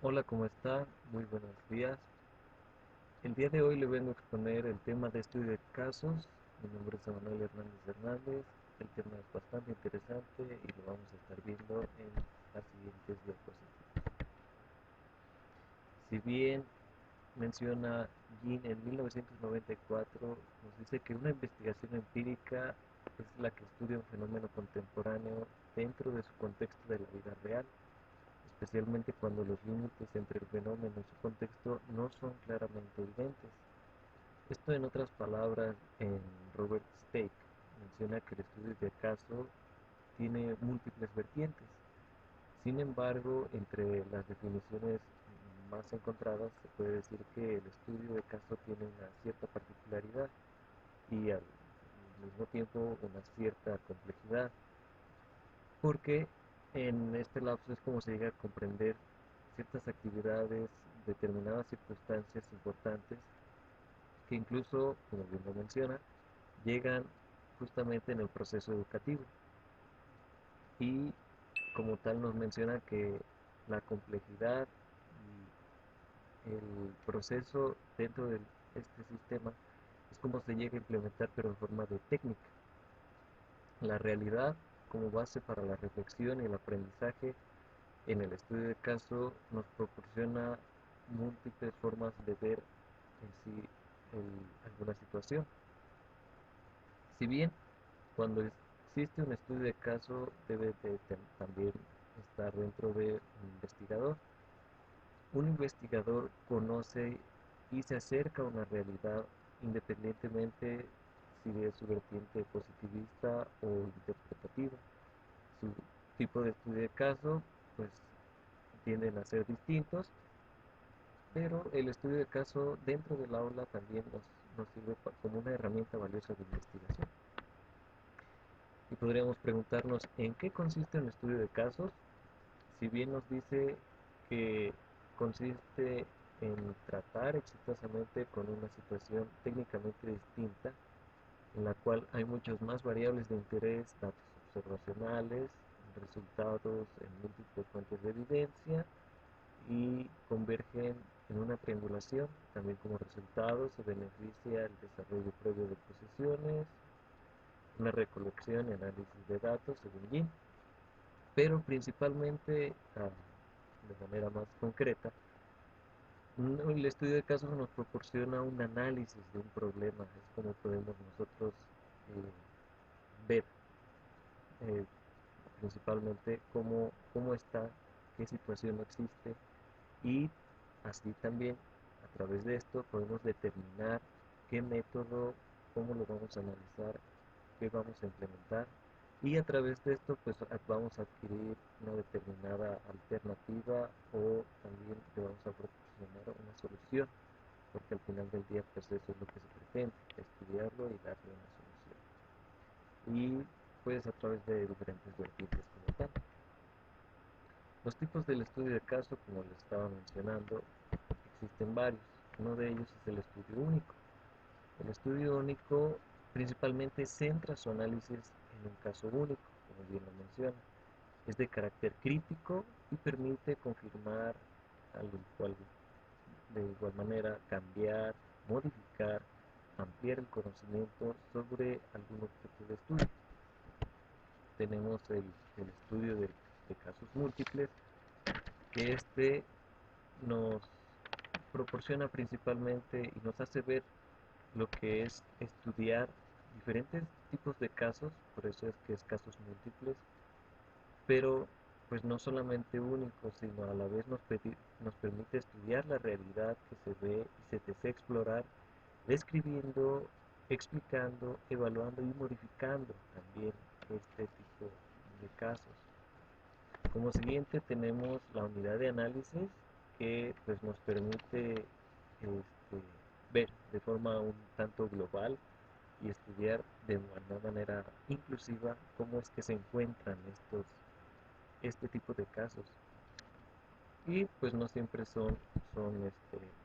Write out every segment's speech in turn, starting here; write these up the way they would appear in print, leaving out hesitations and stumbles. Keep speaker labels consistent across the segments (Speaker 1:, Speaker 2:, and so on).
Speaker 1: Hola, ¿cómo está? Muy buenos días. El día de hoy le vengo a exponer el tema de estudio de casos. Mi nombre es Emanuel Hernández Hernández. El tema es bastante interesante y lo vamos a estar viendo en las siguientes diapositivas. Si bien menciona Jean en 1994, nos dice que una investigación empírica es la que estudia un fenómeno contemporáneo dentro de su contexto de la vida real, especialmente cuando los límites entre el fenómeno y su contexto no son claramente evidentes. Esto, en otras palabras, en Robert Stake menciona que el estudio de caso tiene múltiples vertientes. Sin embargo, entre las definiciones más encontradas se puede decir que el estudio de caso tiene una cierta particularidad y al mismo tiempo una cierta complejidad, porque en este lapso es como se llega a comprender ciertas actividades, determinadas circunstancias importantes que incluso, como bien lo menciona, llegan justamente en el proceso educativo. Y como tal nos menciona que la complejidad y el proceso dentro de este sistema es como se llega a implementar pero en forma de técnica. La realidad como base para la reflexión y el aprendizaje en el estudio de caso nos proporciona múltiples formas de ver en sí alguna situación. Si bien cuando existe un estudio de caso debe de también estar dentro de un investigador. Un investigador conoce y se acerca a una realidad independientemente si de su vertiente positivista o interpretativa. Su tipo de estudio de caso pues tienden a ser distintos, pero el estudio de caso dentro del aula también nos sirve como una herramienta valiosa de investigación. Y podríamos preguntarnos en qué consiste un estudio de casos. Si bien nos dice que consiste en tratar exitosamente con una situación técnicamente distinta, en la cual hay muchas más variables de interés, datos observacionales, resultados en múltiples fuentes de evidencia y convergen en una triangulación. También como resultado se beneficia el desarrollo previo de posiciones, una recolección y análisis de datos según Jin, pero principalmente de manera más concreta, el estudio de casos nos proporciona un análisis de un problema, es como podemos nosotros ver eh, principalmente cómo está, qué situación existe y así también a través de esto podemos determinar qué método, cómo lo vamos a analizar, qué vamos a implementar y a través de esto pues vamos a adquirir una determinada alternativa o también le vamos a proporcionar una solución, porque al final del día pues eso es lo que se pretende, estudiarlo y darle una solución. Y pues a través de diferentes vertientes como tal. Los tipos del estudio de caso, como les estaba mencionando, existen varios. Uno de ellos es el estudio único. El estudio único principalmente centra su análisis en un caso único, como bien lo menciona. Es de carácter crítico y permite confirmar, al cual, de igual manera, cambiar, modificar, ampliar el conocimiento sobre algún objeto de estudio. Tenemos el estudio de casos múltiples, que nos proporciona principalmente y nos hace ver lo que es estudiar diferentes tipos de casos, por eso es que es casos múltiples, pero pues no solamente únicos, sino a la vez nos permite estudiar la realidad que se ve y se desea explorar, describiendo, explicando, evaluando y modificando también este tipo de casos. Como siguiente tenemos la unidad de análisis que pues nos permite ver de forma un tanto global y estudiar de una manera inclusiva cómo es que se encuentran este tipo de casos. Y pues no siempre son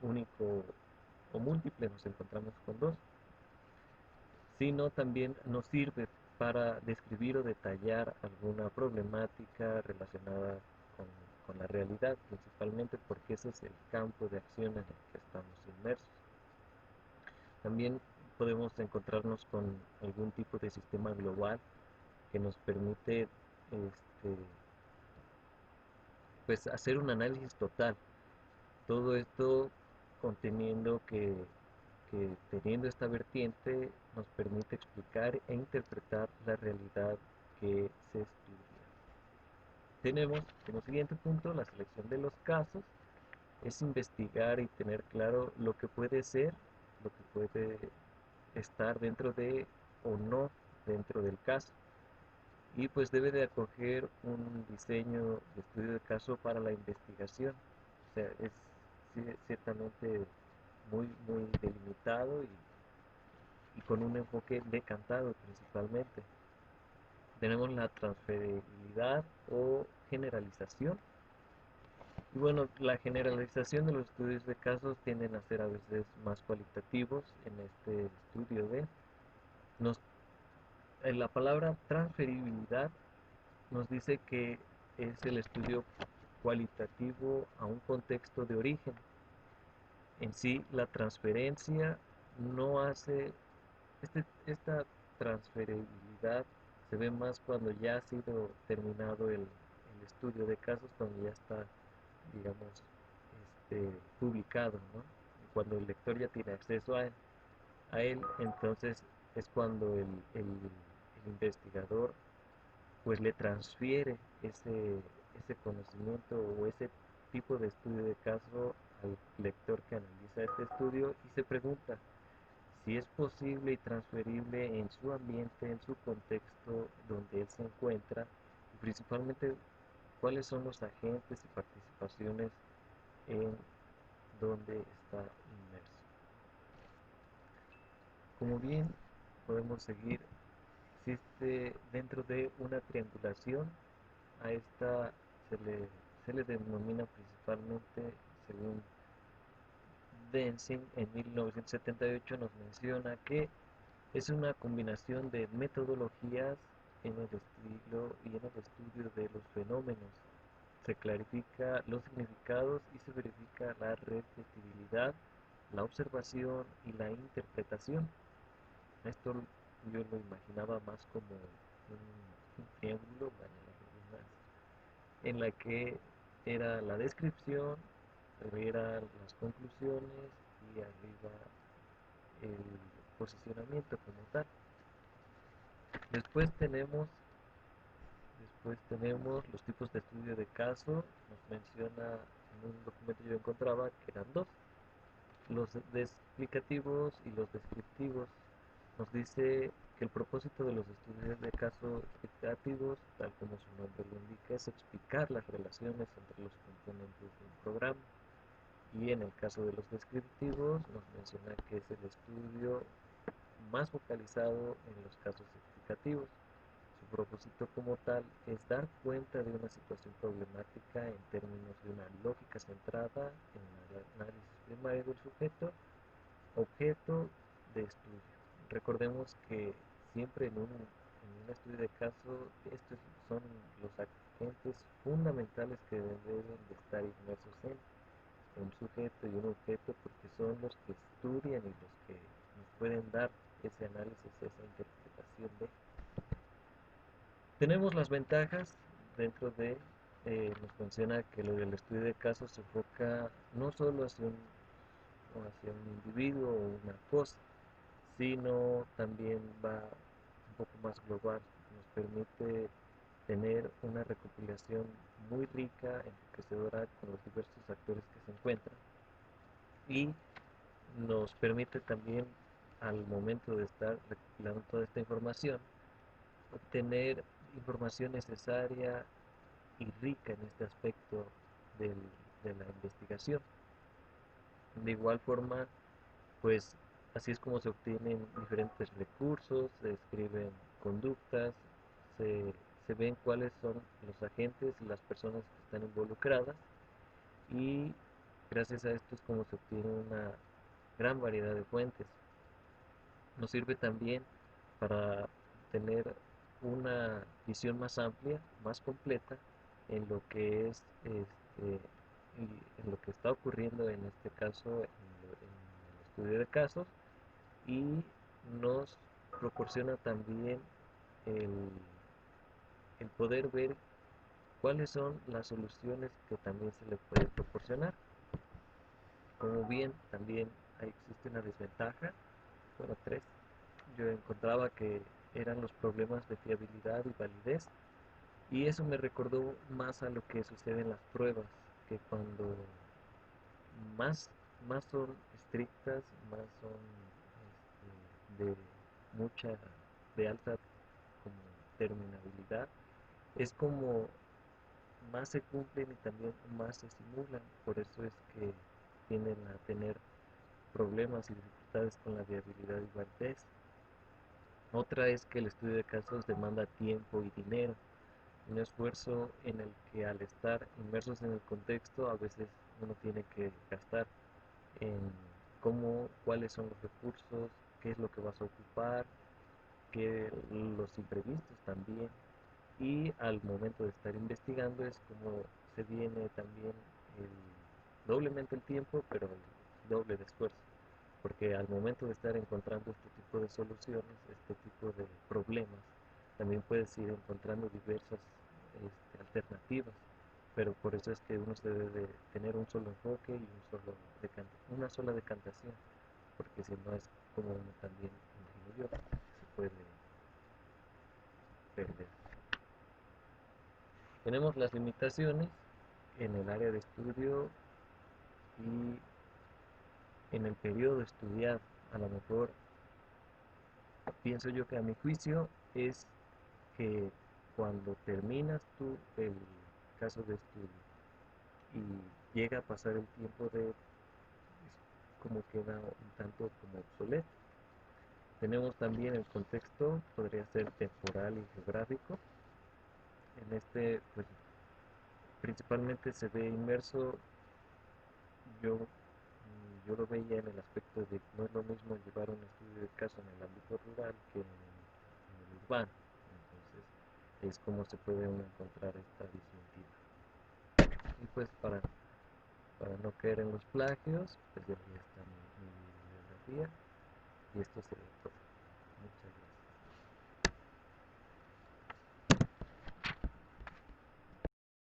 Speaker 1: único o múltiple, nos encontramos con dos, sino también nos sirve para describir o detallar alguna problemática relacionada con con la realidad, principalmente porque ese es el campo de acción en el que estamos inmersos. También podemos encontrarnos con algún tipo de sistema global que nos permite pues hacer un análisis total. Todo esto conteniendo que teniendo esta vertiente nos permite explicar e interpretar la realidad que se estudia. Tenemos como siguiente punto la selección de los casos, es investigar y tener claro lo que puede ser, lo que puede estar dentro de o no dentro del caso. Y pues debe de acoger un diseño de estudio de caso para la investigación. O sea, es ciertamente muy delimitado y con un enfoque decantado principalmente. Tenemos la transferibilidad o generalización. Y bueno, la generalización de los estudios de casos tienden a ser a veces más cualitativos en este estudio de nos, en la palabra transferibilidad nos dice que es el estudio cualitativo a un contexto de origen. En sí, la transferencia no hace, esta transferibilidad se ve más cuando ya ha sido terminado el estudio de casos, cuando ya está, digamos, publicado, ¿no? Cuando el lector ya tiene acceso a él, entonces es cuando el investigador pues le transfiere ese conocimiento o ese tipo de estudio de caso al lector que analiza este estudio y se pregunta si es posible y transferible en su ambiente, en su contexto donde él se encuentra y principalmente cuáles son los agentes y participaciones en donde está inmerso. Como bien podemos seguir, existe dentro de una triangulación, a esta se le, se le denomina principalmente, según Densing en 1978 nos menciona que es una combinación de metodologías en el estilo y en el estudio de los fenómenos. Se clarifica los significados y se verifica la repetibilidad, la observación y la interpretación. Esto yo lo imaginaba más como un triángulo, en la que era la descripción, eran las conclusiones y arriba el posicionamiento como tal. Después tenemos, después tenemos los tipos de estudio de caso. Nos menciona en un documento que yo encontraba que eran dos, los explicativos y los descriptivos. Nos dice que el propósito de los estudios de caso explicativos, tal como su nombre lo indica, es explicar las relaciones entre los componentes de un programa. Y en el caso de los descriptivos, nos menciona que es el estudio más focalizado en los casos explicativos. Su propósito como tal es dar cuenta de una situación problemática en términos de una lógica centrada en el análisis primario del sujeto, objeto de estudio. Recordemos que siempre en un estudio de caso, estos son los agentes fundamentales que deben de estar inmersos en un sujeto y un objeto porque son los que estudian y los que nos pueden dar ese análisis, esa interpretación de. Tenemos las ventajas dentro de, nos menciona que lo del estudio de casos se enfoca no solo hacia un individuo o una cosa, sino también va un poco más global, nos permite tener una recopilación muy rica, enriquecedora con los diversos actores que se encuentran y nos permite también al momento de estar recopilando toda esta información obtener información necesaria y rica en este aspecto del, de la investigación. De igual forma, pues así es como se obtienen diferentes recursos, se describen conductas, se, se ven cuáles son los agentes y las personas que están involucradas y gracias a esto es como se obtiene una gran variedad de fuentes. Nos sirve también para tener una visión más amplia, más completa en lo que es en lo que está ocurriendo en este caso en el estudio de casos, y nos proporciona también el, el poder ver cuáles son las soluciones que también se le puede proporcionar. Como bien, también existe una desventaja, bueno, tres. Yo encontraba que eran los problemas de fiabilidad y validez, y eso me recordó más a lo que sucede en las pruebas, que cuando más, más son estrictas, más son de mucha, de alta como terminabilidad, es como más se cumplen y también más se simulan. Por eso es que tienden a tener problemas y dificultades con la viabilidad y validez. Otra es que el estudio de casos demanda tiempo y dinero, un esfuerzo en el que al estar inmersos en el contexto a veces uno tiene que gastar en cómo, cuáles son los recursos, qué es lo que vas a ocupar, que los imprevistos también. Y al momento de estar investigando es como se viene también doblemente el tiempo, pero el doble de esfuerzo, porque al momento de estar encontrando este tipo de soluciones, este tipo de problemas, también puedes ir encontrando diversas alternativas, pero por eso es que uno se debe de tener un solo enfoque y una sola decantación, porque si no es como uno también, imagino yo, se puede perder. Tenemos las limitaciones en el área de estudio y en el periodo estudiado. A lo mejor pienso yo que a mi juicio es que cuando terminas tú el caso de estudio y llega a pasar el tiempo de como queda un tanto como obsoleto. Tenemos también el contexto, podría ser temporal y geográfico. En este, pues principalmente se ve inmerso, yo, yo lo veía en el aspecto de que no es lo mismo llevar un estudio de caso en el ámbito rural que en el urbano. Entonces, es como se puede uno encontrar esta disyuntiva. Y pues para no caer en los plagios, pues ya ahí está mi bibliografía, y esto sería todo.